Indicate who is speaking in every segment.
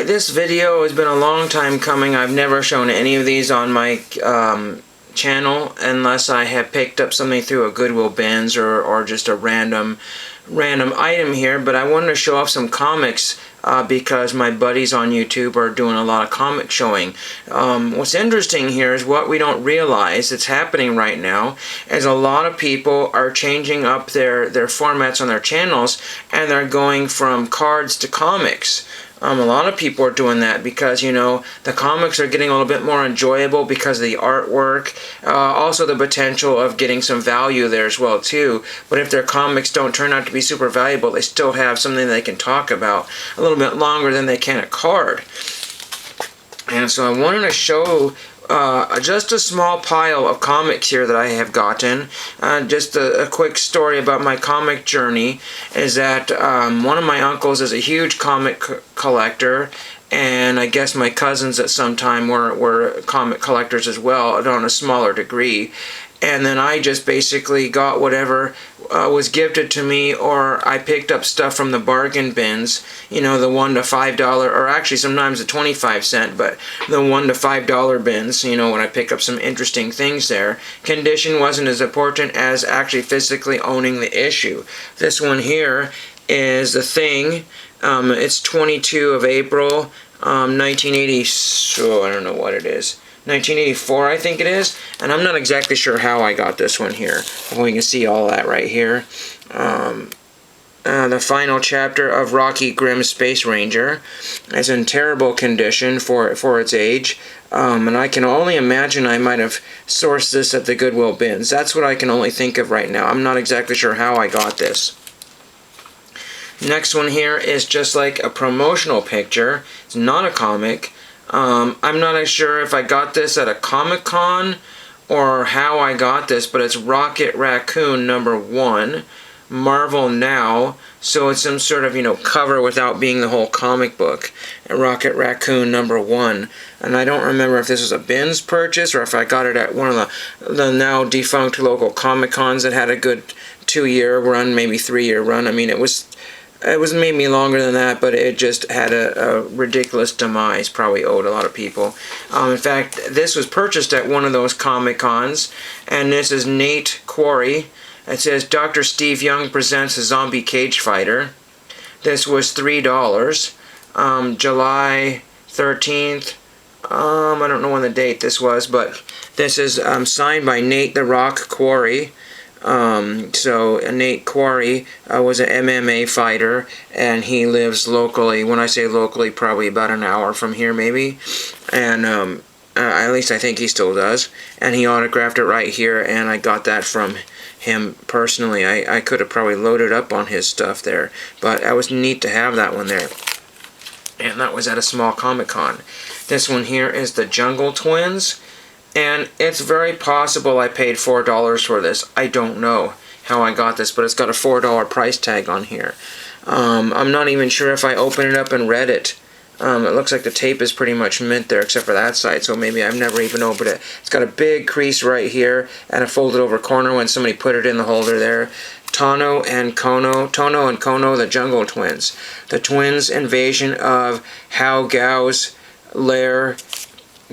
Speaker 1: this video has been a long time coming. I've never shown any of these on my channel unless I have picked up something through a Goodwill bins or just a random item here. But I wanted to show off some comics because my buddies on YouTube are doing a lot of comic showing. What's interesting here is what we don't realize that's happening right now is a lot of people are changing up their formats on their channels, and they're going from cards to comics. A lot of people are doing that because, you know, the comics are getting a little bit more enjoyable because of the artwork, also the potential of getting some value there as well too. But if their comics don't turn out to be super valuable, they still have something they can talk about a little bit longer than they can a card. And so I wanted to show just a small pile of comics here that I have gotten. Just a quick story about my comic journey is that one of my uncles is a huge comic collector, and I guess my cousins at some time were comic collectors as well, on a smaller degree. And then I just basically got whatever was gifted to me, or I picked up stuff from the bargain bins, you know, the $1 to $5, or actually sometimes the 25-cent, but the $1 to $5 bins, you know, when I pick up some interesting things there. Condition wasn't as important as actually physically owning the issue. This one here is The Thing. It's 22 of April, 1980, so I don't know what it is. 1984, I think it is, and I'm not exactly sure how I got this one here. Well, you can see all that right here. The final chapter of Rocky Grimm's Space Ranger is in terrible condition for its age, and I can only imagine I might have sourced this at the Goodwill bins. That's what I can only think of right now. I'm not exactly sure how I got this. Next one here is just like a promotional picture. It's not a comic. I'm not sure if I got this at a Comic-Con or how I got this, but it's Rocket Raccoon #1, Marvel Now, so it's some sort of, you know, cover without being the whole comic book. Rocket Raccoon #1, and I don't remember if this was a bins purchase or if I got it at one of the now defunct local Comic-Cons that had a good 2-year run, maybe 3-year run. I mean, it was maybe longer than that, but it just had a ridiculous demise, probably owed a lot of people. In fact, this was purchased at one of those Comic-Cons, and this is Nate Quarry. It says, Dr. Steve Young presents a zombie cage fighter. This was $3. July 13th. I don't know when the date this was, but this is signed by Nate the Rock Quarry. So Nate Quarry was an MMA fighter, and he lives locally. When I say locally, probably about an hour from here maybe, and at least I think he still does, and he autographed it right here, and I got that from him personally. I could have probably loaded up on his stuff there, but that was neat to have that one there, and that was at a small Comic-Con. This one here is the Jungle Twins. And it's very possible I paid $4 for this. I don't know how I got this, but it's got a $4 price tag on here. I'm not even sure if I opened it up and read it. It looks like the tape is pretty much mint there, except for that side, so maybe I've never even opened it. It's got a big crease right here and a folded over corner when somebody put it in the holder there. Tono and Kono, the Jungle Twins. The twins' invasion of Hao Gao's lair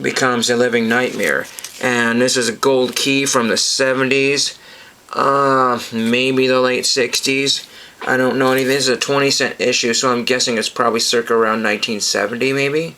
Speaker 1: becomes a living nightmare. And this is a gold key from the 70s, maybe the late 60s. I don't know anything. This is a 20-cent issue, so I'm guessing it's probably circa around 1970 maybe.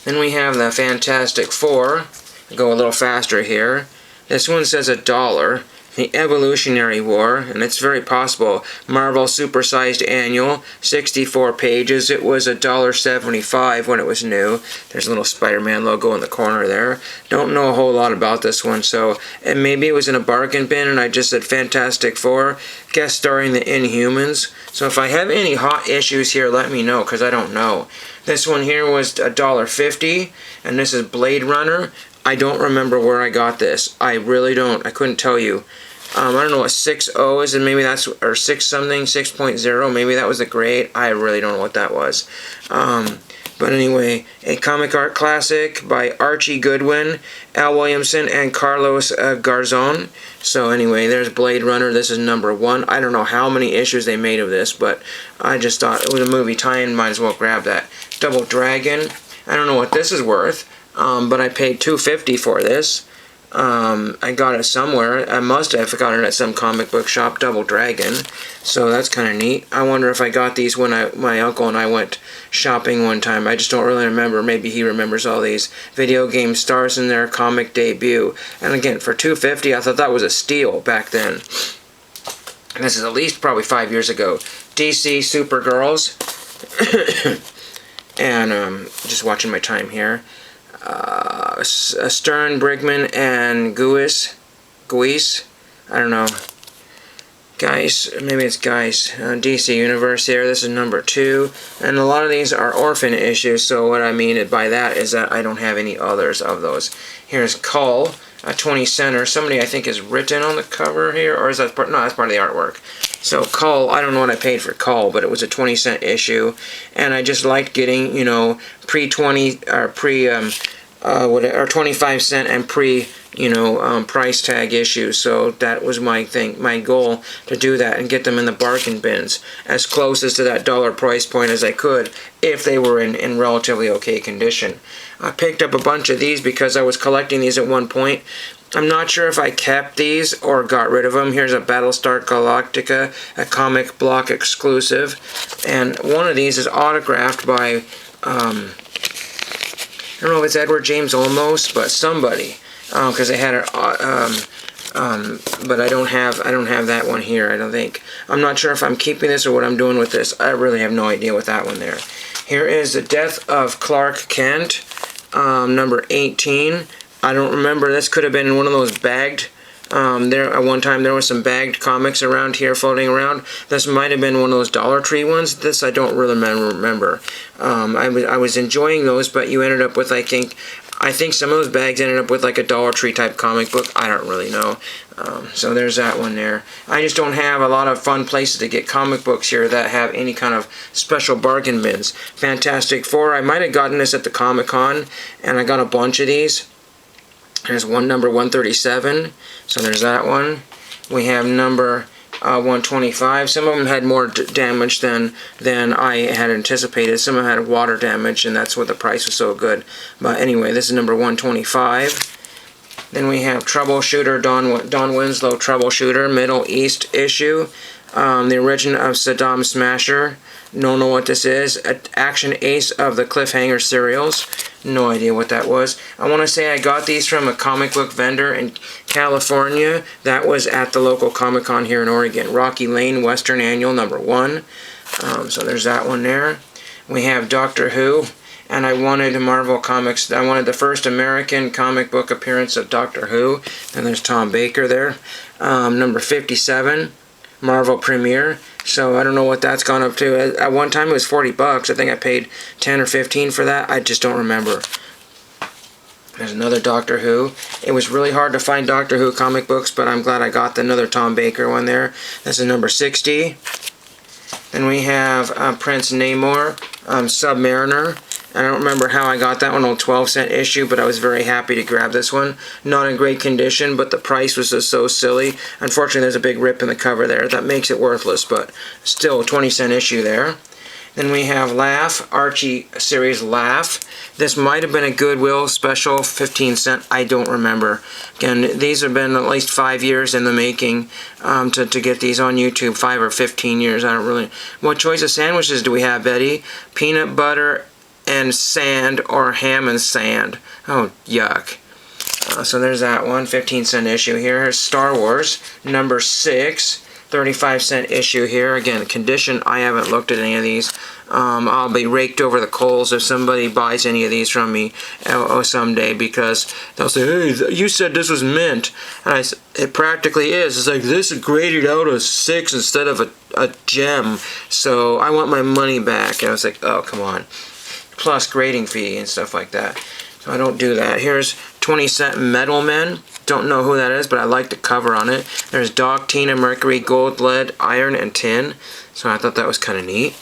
Speaker 1: Then we have the Fantastic Four. I'll go a little faster here. This one says $1. The Evolutionary War, and it's very possible. Marvel Supersized Annual, 64 pages. It was $1.75 when it was new. There's a little Spider-Man logo in the corner there. Don't know a whole lot about this one, so and maybe it was in a bargain bin and I just said Fantastic Four, guest starring the Inhumans. So if I have any hot issues here, let me know, because I don't know. This one here was $1.50, and this is Blade Runner. I don't remember where I got this. I really don't. I couldn't tell you. I don't know what 6.0 is, and maybe that's, or 6 something, 6.0, maybe that was the grade. I really don't know what that was. But But anyway, a comic art classic by Archie Goodwin, Al Williamson, and Carlos Garzon. So anyway, there's Blade Runner. This is number 1. I don't know how many issues they made of this, but I just thought it was a movie tie-in. Might as well grab that. Double Dragon. I don't know what this is worth, but I paid $2.50 for this. I got it somewhere. I must have gotten it at some comic book shop. Double Dragon. So that's kind of neat. I wonder if I got these when my uncle and I went shopping one time. I just don't really remember. Maybe he remembers all these. Video game stars in their comic debut. And again, for $2.50, I thought that was a steal back then. And this is at least probably 5 years ago. DC Supergirls. And just watching my time here. Stern, Brigman, and Guis. I don't know. Guys, maybe it's Guys. DC Universe here. This is number 2. And a lot of these are orphan issues, so what I mean by that is that I don't have any others of those. Here's Cull, a 20-center. Somebody I think is written on the cover here, or is that part? No, that's part of the artwork. So Cull, I don't know what I paid for Cull, but it was a 20-cent issue, and I just liked getting, you know, pre-20 or 25 cent and price tag issues. So that was my thing, my goal, to do that and get them in the bargain bins as close as to that dollar price point as I could if they were in relatively okay condition. I picked up a bunch of these because I was collecting these at one point. I'm not sure if I kept these or got rid of them. Here's a Battlestar Galactica, a comic block exclusive, and one of these is autographed by I don't know if it's Edward James Olmos, but somebody, because they had it. But I don't have that one here. I don't think. I'm not sure if I'm keeping this or what I'm doing with this. I really have no idea with that one there. Here is The Death of Clark Kent, number 18. I don't remember. This could have been in one of those bagged. There at one time there was some bagged comics around here floating around. This might have been one of those Dollar Tree ones. This I don't really remember. I was enjoying those, but you ended up with I think some of those bags ended up with like a Dollar Tree type comic book. I don't really know. So there's that one there. I just don't have a lot of fun places to get comic books here that have any kind of special bargain bins. Fantastic Four. I might have gotten this at the Comic-Con, and I got a bunch of these. There's number 137, so there's that one. We have number 125. Some of them had more damage than I had anticipated. Some of them had water damage, and that's what the price was so good. But anyway, this is number 125. Then we have Troubleshooter, Don Winslow Troubleshooter, Middle East issue. The origin of Saddam Smasher. Don't know what this is. Action Ace of the Cliffhanger serials. No idea what that was. I want to say I got these from a comic book vendor in California. That was at the local Comic-Con here in Oregon. Rocky Lane Western Annual number 1. So there's that one there. We have Doctor Who. And I wanted Marvel Comics. I wanted the first American comic book appearance of Doctor Who. And there's Tom Baker there. Number 57. Marvel Premiere. So I don't know what that's gone up to. At one time it was $40. I think I paid 10 or 15 for that. I just don't remember. There's another Doctor Who. It was really hard to find Doctor Who comic books, but I'm glad I got another Tom Baker one there. This is number 60. Then we have Prince Namor, Submariner. I don't remember how I got that one on a 12-cent issue, but I was very happy to grab this one. Not in great condition, but the price was just so silly. Unfortunately, there's a big rip in the cover there. That makes it worthless, but still a 20-cent issue there. Then we have Laugh, Archie series Laugh. This might have been a Goodwill special, 15 cent. I don't remember. Again, these have been at least 5 years in the making to get these on YouTube. 5 or 15 years. I don't really. What choice of sandwiches do we have, Betty? Peanut butter and sand or ham and sand. Oh, yuck. So there's that one, 15-cent issue here. Here's Star Wars, number 6, 35-cent issue here. Again, condition, I haven't looked at any of these. I'll be raked over the coals if somebody buys any of these from me someday, because they'll say, hey, you said this was mint. And I said, it practically is. It's like, this is graded out as 6 instead of a gem. So I want my money back. And I was like, oh, come on. Plus grading fee and stuff like that. So I don't do that. Here's 20-cent Metal Men. Don't know who that is, but I like the cover on it. There's Doc, Tina, Mercury, Gold, Lead, Iron, and Tin. So I thought that was kind of neat.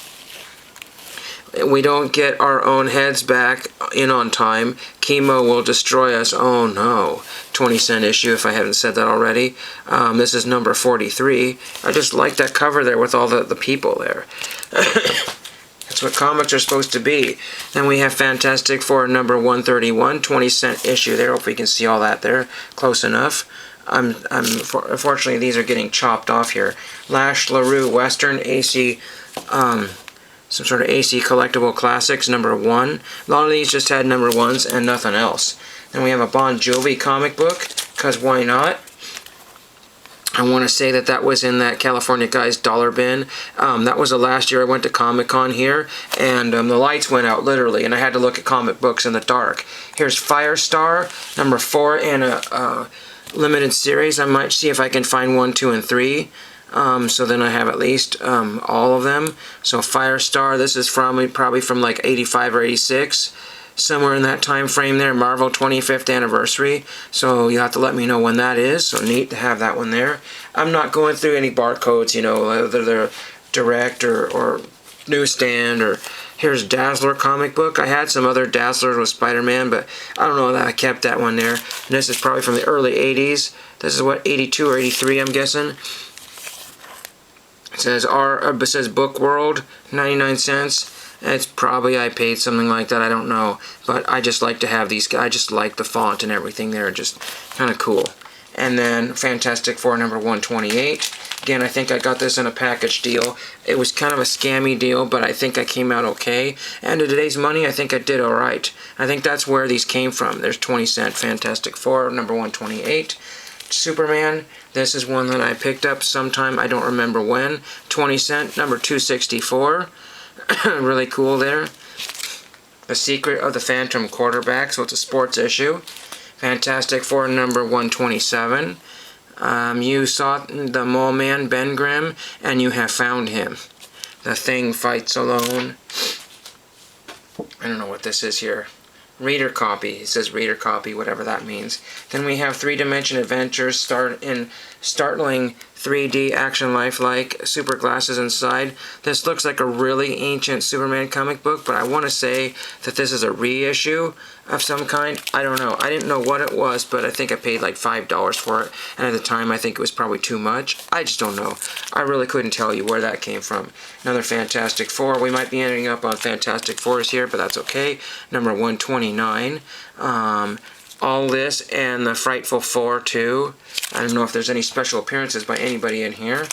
Speaker 1: we don't get our own heads back in on time, chemo will destroy us. Oh no. 20-cent issue, if I haven't said that already. This is number 43. I just like that cover there with all the people there. That's what comics are supposed to be. Then we have Fantastic Four number 131, 20-cent issue there. Hope we can see all that there. Close enough. Unfortunately, these are getting chopped off here. Lash LaRue Western AC, some sort of AC Collectible Classics number 1. A lot of these just had number 1s and nothing else. Then we have a Bon Jovi comic book, because why not? I want to say that was in that California Guys dollar bin. That was the last year I went to Comic-Con here, and the lights went out literally, and I had to look at comic books in the dark. Here's Firestar, number 4 in a limited series. I might see if I can find 1, 2, and 3. So then I have at least all of them. So Firestar, this is probably from like 85 or 86. Somewhere in that time frame there, Marvel 25th anniversary. So you'll have to let me know when that is. So neat to have that one there. I'm not going through any barcodes, you know, whether they're direct or newsstand. Or here's Dazzler comic book. I had some other Dazzlers with Spider-Man, but I don't know that I kept that one there. And this is probably from the early 80s. This is what, 82 or 83, I'm guessing. It says Book World, 99 cents. It's probably I paid something like that, I don't know. But I just like to have these, I just like the font and everything there, just kind of cool. And then Fantastic Four number 128. Again, I think I got this in a package deal. It was kind of a scammy deal, but I think I came out okay. And to today's money, I think I did alright. I think that's where these came from. There's 20-cent Fantastic Four number 128. Superman, this is one that I picked up sometime, I don't remember when. 20-cent number 264. Really cool there. The Secret of the Phantom Quarterback, so it's a sports issue. Fantastic Four number 127. You sought the Mole Man, Ben Grimm, and you have found him. The Thing fights alone. I don't know what this is here. Reader copy. It says reader copy, whatever that means. Then we have three-dimension adventures startling 3D action lifelike super glasses inside. This looks like a really ancient Superman comic book, but I want to say that this is a reissue of some kind. I don't know. I didn't know what it was, but I think I paid like $5 for it, and at the time I think it was probably too much. I just don't know. I really couldn't tell you where that came from. Another Fantastic Four. We might be ending up on Fantastic Fours here, but that's okay. Number 129. All this and the Frightful Four too. I don't know if there's any special appearances by anybody in here.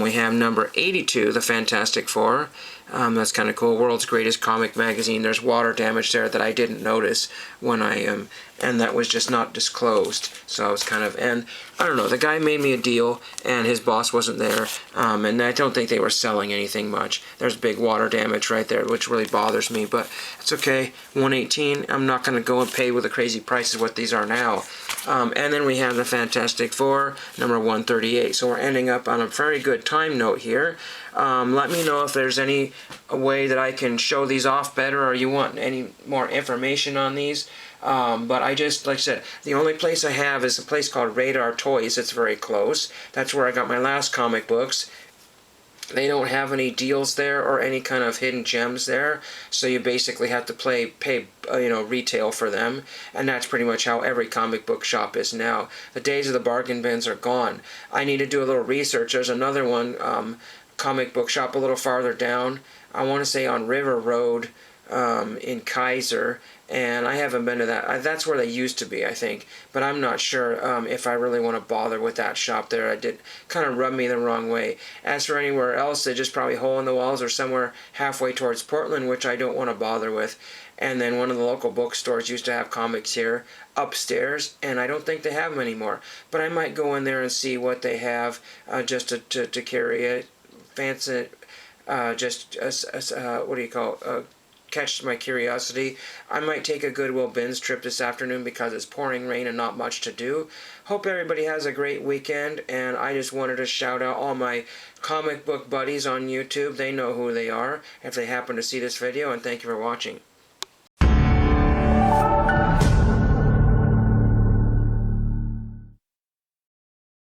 Speaker 1: We have number 82, the Fantastic Four. That's kind of cool. World's Greatest Comic Magazine. There's water damage there that I didn't notice when I and that was just not disclosed. So I was kind of, and I don't know, the guy made me a deal and his boss wasn't there, and I don't think they were selling anything much. There's big water damage right there, which really bothers me, but it's okay. 118, I'm not going to go and pay with the crazy prices what these are now. And then we have the Fantastic Four, number 138. So we're ending up on a very good time note here. Let me know if there's any way that I can show these off better, or you want any more information on these. But I just, like I said, the only place I have is a place called Radar Toys. It's very close. That's where I got my last comic books. They don't have any deals there or any kind of hidden gems there, so you basically have to pay retail for them, and that's pretty much how every comic book shop is now. The days of the bargain bins are gone. I need to do a little research. There's another one, comic book shop a little farther down. I want to say on River Road in Kaiser, and I haven't been to that. That's where they used to be, I think, but I'm not sure if I really want to bother with that shop there. It did kind of rub me the wrong way. As for anywhere else, they just probably hole in the walls or somewhere halfway towards Portland, which I don't want to bother with. And then one of the local bookstores used to have comics here upstairs, and I don't think they have them anymore. But I might go in there and see what they have just to carry it, fancy, what do you call it? Catch my curiosity. I might take a Goodwill Bins trip this afternoon because it's pouring rain and not much to do. Hope everybody has a great weekend, and I just wanted to shout out all my comic book buddies on YouTube. They know who they are if they happen to see this video, and thank you for watching.